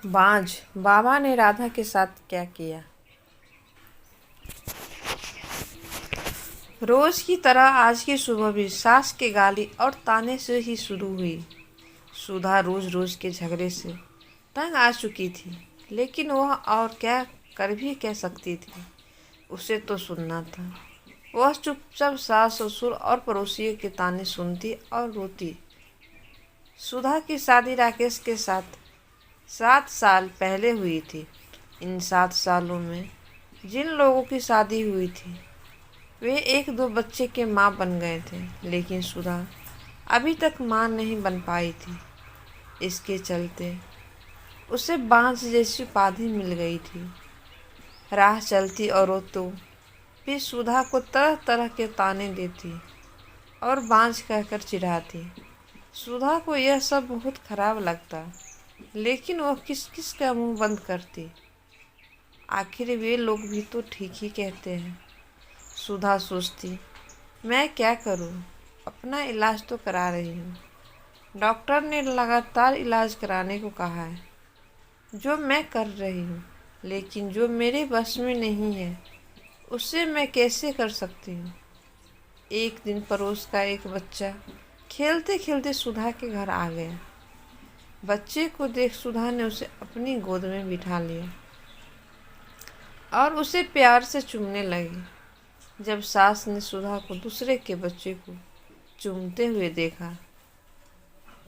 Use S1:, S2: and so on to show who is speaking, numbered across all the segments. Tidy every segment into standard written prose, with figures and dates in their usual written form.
S1: बांझ बाबा ने राधा के साथ क्या किया। रोज की तरह आज की सुबह भी सास के गाली और ताने से ही शुरू हुई। सुधा रोज रोज के झगड़े से तंग आ चुकी थी, लेकिन वह और क्या कर भी कह सकती थी। उसे तो सुनना था। वह चुपचाप सास ससुर और पड़ोसियों के ताने सुनती और रोती। सुधा की शादी राकेश के साथ 7 साल पहले हुई थी। इन 7 सालों में जिन लोगों की शादी हुई थी वे एक दो बच्चे के माँ बन गए थे, लेकिन सुधा अभी तक माँ नहीं बन पाई थी। इसके चलते उसे बांझ जैसी उपाधि मिल गई थी। राह चलती औरतों भी सुधा को तरह तरह के ताने देती और बांझ कहकर चिढ़ाती। सुधा को यह सब बहुत खराब लगता, लेकिन वह किस किस का मुंह बंद करती। आखिर वे लोग भी तो ठीक ही कहते हैं। सुधा सोचती, मैं क्या करूं? अपना इलाज तो करा रही हूं। डॉक्टर ने लगातार इलाज कराने को कहा है, जो मैं कर रही हूं, लेकिन जो मेरे बस में नहीं है उसे मैं कैसे कर सकती हूँ। एक दिन पड़ोस का एक बच्चा खेलते खेलते सुधा के घर आ गया। बच्चे को देख सुधा ने उसे अपनी गोद में बिठा लिया और उसे प्यार से चूमने लगी। जब सास ने सुधा को दूसरे के बच्चे को चूमते हुए देखा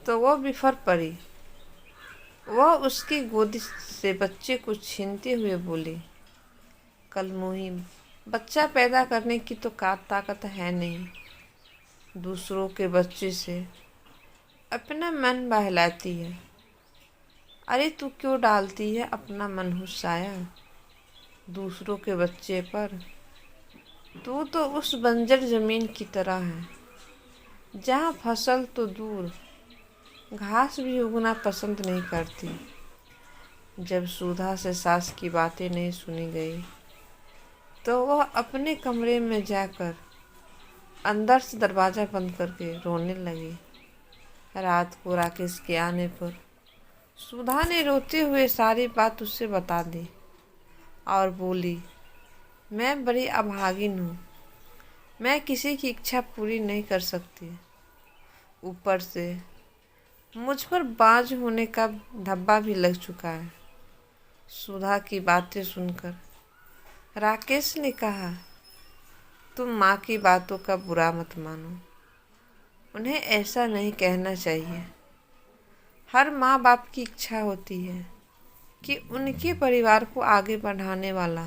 S1: तो वह बिफर पड़ी। वह उसकी गोद से बच्चे को छीनते हुए बोली, कल मुही बच्चा पैदा करने की तो ताकत है नहीं, दूसरों के बच्चे से अपना मन बहलाती है। अरे तू क्यों डालती है अपना मनहूस साया दूसरों के बच्चे पर? तू तो उस बंजर जमीन की तरह है जहाँ फसल तो दूर घास भी उगना पसंद नहीं करती। जब सुधा से सास की बातें नहीं सुनी गई तो वह अपने कमरे में जाकर अंदर से दरवाज़ा बंद करके रोने लगी। रात को राकेश के आने पर सुधा ने रोते हुए सारी बात उससे बता दी और बोली, मैं बड़ी अभागिन हूँ, मैं किसी की इच्छा पूरी नहीं कर सकती। ऊपर से मुझ पर बांझ होने का धब्बा भी लग चुका है। सुधा की बातें सुनकर राकेश ने कहा, तुम माँ की बातों का बुरा मत मानो, उन्हें ऐसा नहीं कहना चाहिए। हर माँ बाप की इच्छा होती है कि उनके परिवार को आगे बढ़ाने वाला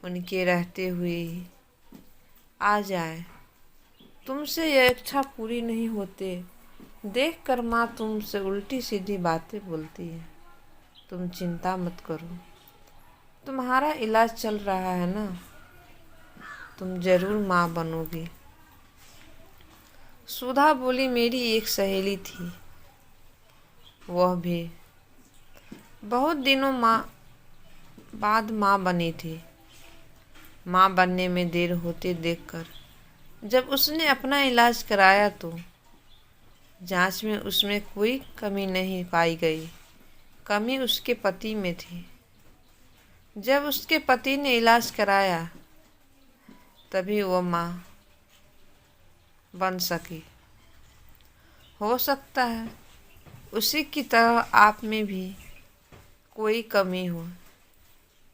S1: उनके रहते हुए ही आ जाए। तुमसे यह इच्छा पूरी नहीं होते देख कर माँ तुमसे उल्टी सीधी बातें बोलती है। तुम चिंता मत करो, तुम्हारा इलाज चल रहा है ना, तुम जरूर माँ बनोगी। सुधा बोली, मेरी एक सहेली थी, वह भी बहुत दिनों बाद माँ बनी थी। माँ बनने में देर होते देखकर जब उसने अपना इलाज कराया तो जांच में उसमें कोई कमी नहीं पाई गई। कमी उसके पति में थी। जब उसके पति ने इलाज कराया तभी वो माँ बन सकी। हो सकता है उसी की तरह आप में भी कोई कमी हो,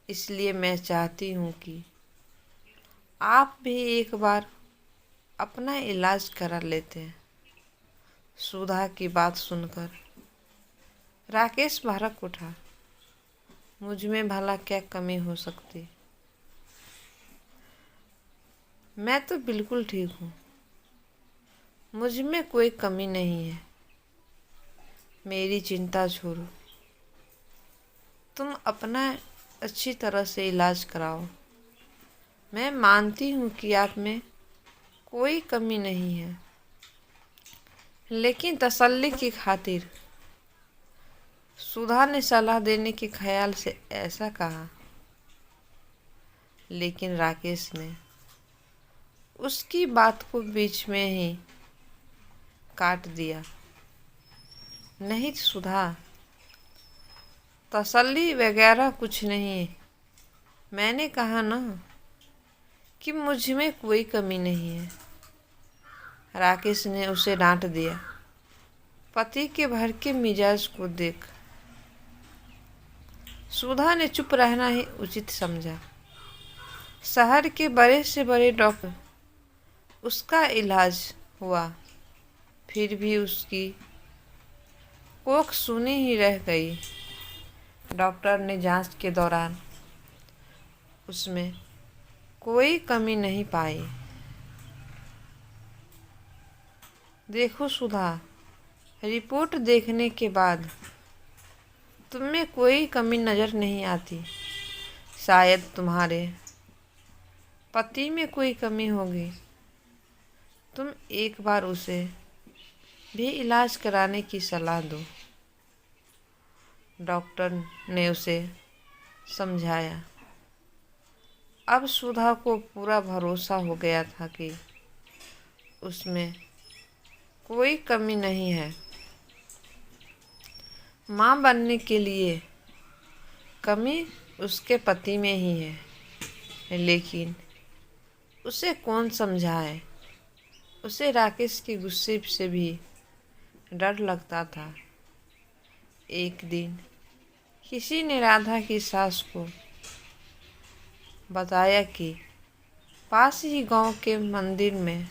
S1: इसलिए मैं चाहती हूँ कि आप भी एक बार अपना इलाज करा लेते हैं। सुधा की बात सुनकर राकेश भड़क उठा, मुझ में भला क्या कमी हो सकती? मैं तो बिल्कुल ठीक हूँ, मुझ में कोई कमी नहीं है। मेरी चिंता छोड़ो, तुम अपना अच्छी तरह से इलाज कराओ। मैं मानती हूँ कि आप में कोई कमी नहीं है, लेकिन तसल्ली की खातिर सुधा ने सलाह देने के ख्याल से ऐसा कहा। लेकिन राकेश ने उसकी बात को बीच में ही काट दिया। नहीं सुधा, तसल्ली वगैरह कुछ नहीं। मैंने कहा ना कि मुझ में कोई कमी नहीं है। राकेश ने उसे डांट दिया। पति के भड़के मिजाज को देख सुधा ने चुप रहना ही उचित समझा। शहर के बड़े से बड़े डॉक्टर उसका इलाज हुआ, फिर भी उसकी कोख सूनी ही रह गई। डॉक्टर ने जांच के दौरान उसमें कोई कमी नहीं पाई। देखो सुधा, रिपोर्ट देखने के बाद तुम्हें कोई कमी नज़र नहीं आती। शायद तुम्हारे पति में कोई कमी होगी। तुम एक बार उसे भी इलाज कराने की सलाह दो। डॉक्टर ने उसे समझाया। अब सुधा को पूरा भरोसा हो गया था कि उसमें कोई कमी नहीं है। माँ बनने के लिए कमी उसके पति में ही है, लेकिन उसे कौन समझाए। उसे राकेश के गुस्से से भी डर लगता था। एक दिन किसी ने राधा की सास को बताया कि पास ही गांव के मंदिर में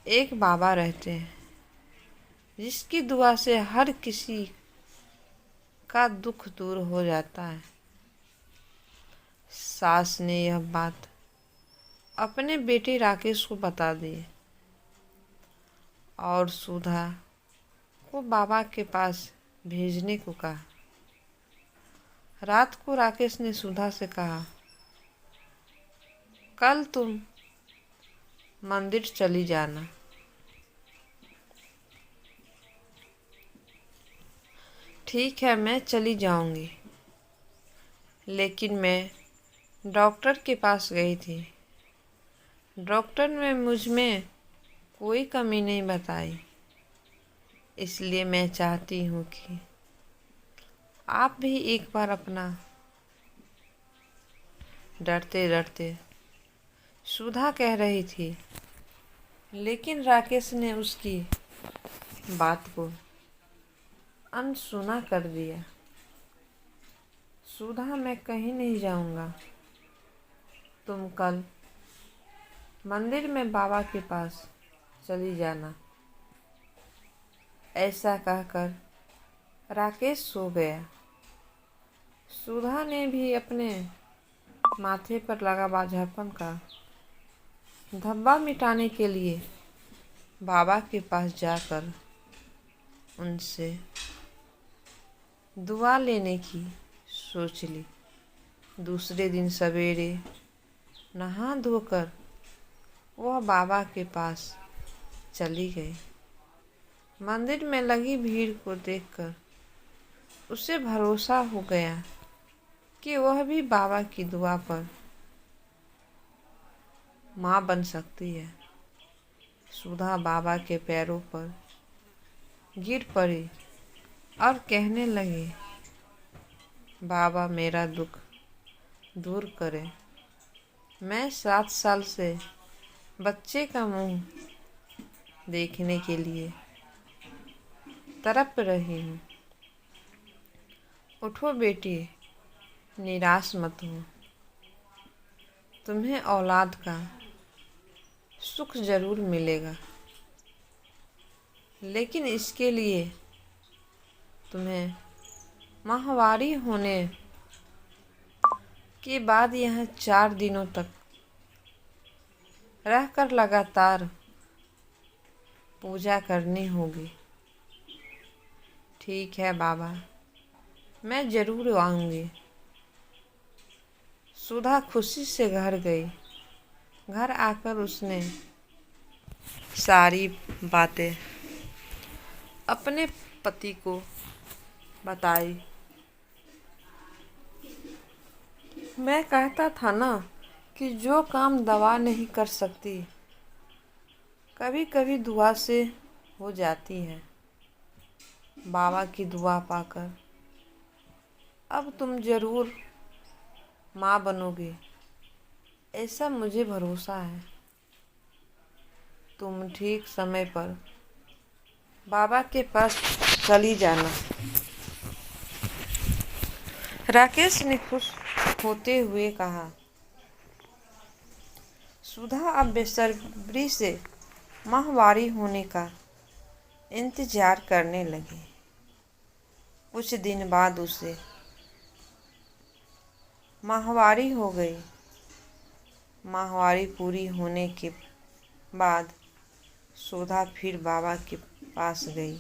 S1: एक बाबा रहते हैं, जिसकी दुआ से हर किसी का दुख दूर हो जाता है। सास ने यह बात अपने बेटे राकेश को बता दी और सुधा को बाबा के पास भेजने को कहा। रात को राकेश ने सुधा से कहा, कल तुम मंदिर चली जाना। ठीक है, मैं चली जाऊंगी, लेकिन मैं डॉक्टर के पास गई थी। डॉक्टर ने मुझ में कोई कमी नहीं बताई, इसलिए मैं चाहती हूँ कि आप भी एक बार अपना। डरते डरते सुधा कह रही थी, लेकिन राकेश ने उसकी बात को अनसुना कर दिया। सुधा, मैं कहीं नहीं जाऊंगा। तुम कल मंदिर में बाबा के पास चली जाना। ऐसा कहकर राकेश सो गया। सुधा ने भी अपने माथे पर लगा बाझापन का धब्बा मिटाने के लिए बाबा के पास जाकर उनसे दुआ लेने की सोच ली। दूसरे दिन सवेरे नहा धोकर वह बाबा के पास चली गई। मंदिर में लगी भीड़ को देखकर उसे भरोसा हो गया कि वह भी बाबा की दुआ पर माँ बन सकती है। सुधा बाबा के पैरों पर गिर पड़ी और कहने लगी, बाबा मेरा दुख दूर करे। मैं 7 साल से बच्चे का मुंह देखने के लिए तड़प रही हूँ। उठो बेटी, निराश मत हो। तुम्हें औलाद का सुख जरूर मिलेगा, लेकिन इसके लिए तुम्हें माहवारी होने के बाद यहाँ 4 दिनों तक रहकर लगातार पूजा करनी होगी। ठीक है बाबा, मैं जरूर आऊँगी। सुधा खुशी से घर गई। घर आकर उसने सारी बातें अपने पति को बताई। मैं कहता था ना कि जो काम दवा नहीं कर सकती, कभी कभी दुआ से हो जाती है। बाबा की दुआ पाकर अब तुम जरूर माँ बनोगे, ऐसा मुझे भरोसा है। तुम ठीक समय पर बाबा के पास चली जाना। राकेश ने खुश होते हुए कहा। सुधा अब बेसब्री से माहवारी होने का इंतजार करने लगी। कुछ दिन बाद उसे माहवारी हो गई। माहवारी पूरी होने के बाद सुधा फिर बाबा के पास गई।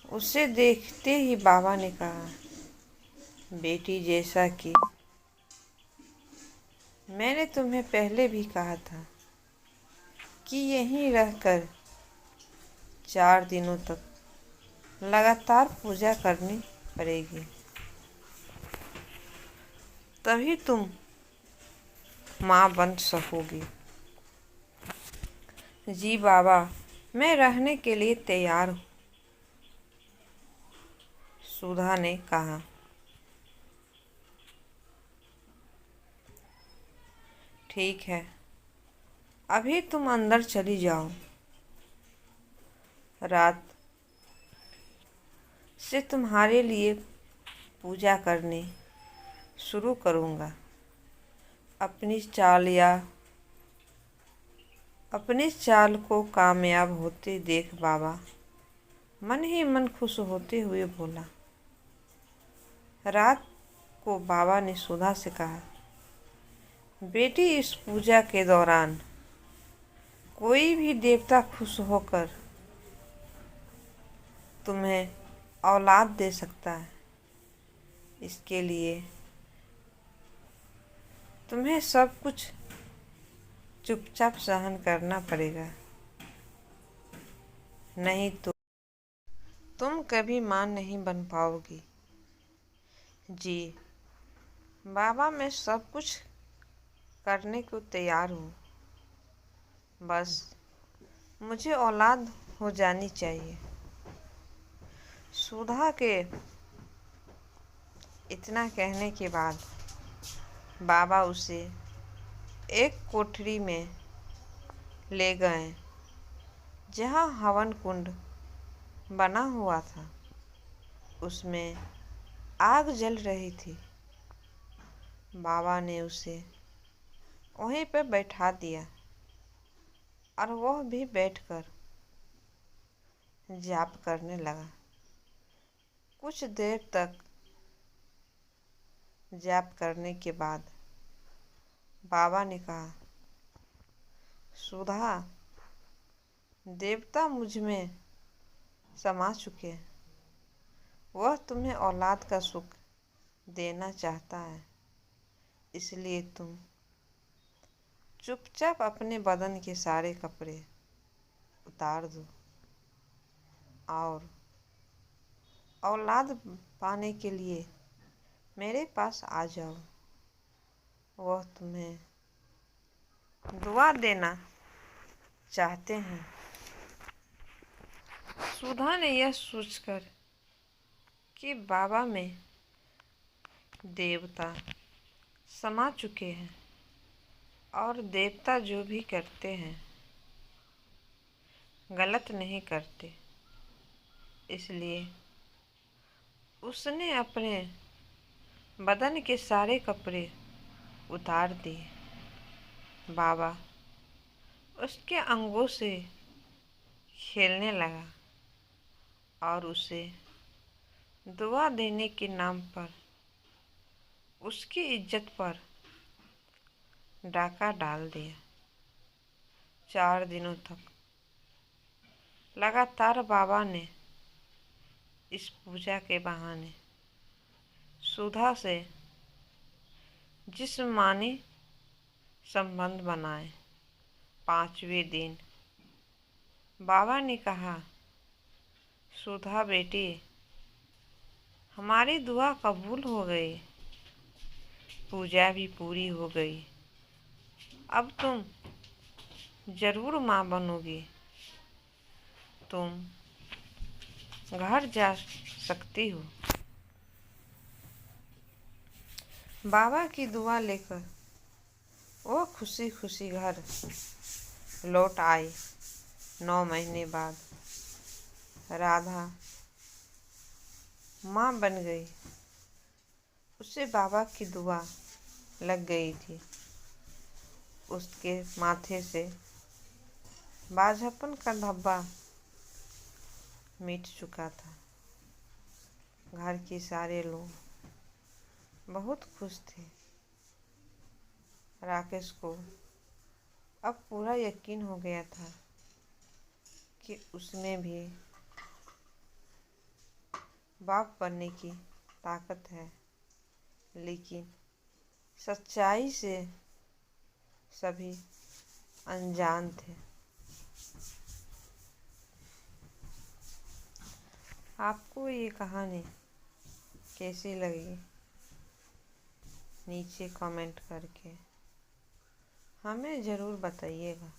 S1: उसे देखते ही बाबा ने कहा, बेटी, जैसा कि मैंने तुम्हें पहले भी कहा था कि यहीं रहकर 4 दिनों तक लगातार पूजा करनी पड़ेगी, तभी तुम माँ बन सकोगी। जी बाबा, मैं रहने के लिए तैयार हूँ, सुधा ने कहा। ठीक है, अभी तुम अंदर चली जाओ। रात से तुम्हारे लिए पूजा करनी शुरू करूँगा। अपनी चाल को कामयाब होते देख बाबा मन ही मन खुश होते हुए बोला। रात को बाबा ने सुधा से कहा, बेटी, इस पूजा के दौरान कोई भी देवता खुश होकर तुम्हें औलाद दे सकता है। इसके लिए तुम्हें सब कुछ चुपचाप सहन करना पड़ेगा, नहीं तो तुम कभी मां नहीं बन पाओगी। जी बाबा, मैं सब कुछ करने को तैयार हूँ, बस मुझे औलाद हो जानी चाहिए। सुधा के इतना कहने के बाद बाबा उसे एक कोठरी में ले गए जहाँ हवन कुंड बना हुआ था। उसमें आग जल रही थी। बाबा ने उसे वहीं पर बैठा दिया और वह भी बैठकर जाप करने लगा। कुछ देर तक जाप करने के बाद बाबा ने कहा, सुधा, देवता मुझ में समा चुके हैं। वह तुम्हें औलाद का सुख देना चाहता है, इसलिए तुम चुपचाप अपने बदन के सारे कपड़े उतार दो और औलाद पाने के लिए मेरे पास आ जाओ। वह तुम्हें दुआ देना चाहते हैं। सुधा ने यह सोचकर कि बाबा में देवता समा चुके हैं और देवता जो भी करते हैं गलत नहीं करते, इसलिए उसने अपने बदन के सारे कपड़े उतार दिए। बाबा उसके अंगों से खेलने लगा और उसे दुआ देने के नाम पर उसकी इज्जत पर डाका डाल दिया। 4 दिनों तक लगातार बाबा ने इस पूजा के बहाने सुधा से जिस्मानी संबंध बनाए। 5वें दिन बाबा ने कहा, सुधा बेटी, हमारी दुआ कबूल हो गई, पूजा भी पूरी हो गई। अब तुम जरूर माँ बनोगी। तुम घर जा सकती हो। बाबा की दुआ लेकर वो खुशी खुशी घर लौट आई। 9 महीने बाद राधा माँ बन गई। उसे बाबा की दुआ लग गई थी। उसके माथे से बाझपन का धब्बा मिट चुका था। घर के सारे लोग बहुत खुश थे। राकेश को अब पूरा यकीन हो गया था कि उसमें भी बाप बनने की ताकत है, लेकिन सच्चाई से सभी अनजान थे। आपको ये कहानी कैसी लगी नीचे कमेंट करके हमें ज़रूर बताइएगा।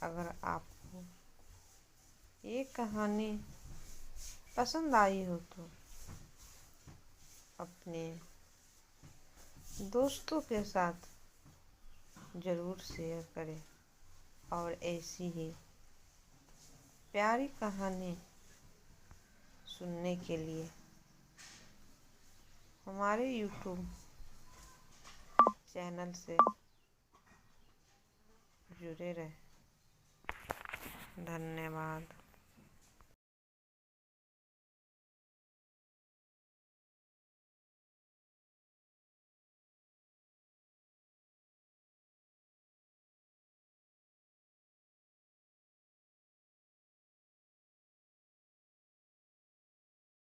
S1: अगर आपको ये कहानी पसंद आई हो तो अपने दोस्तों के साथ ज़रूर शेयर करें और ऐसी ही प्यारी कहानी सुनने के लिए हमारे YouTube चैनल से जुड़े रहें। धन्यवाद।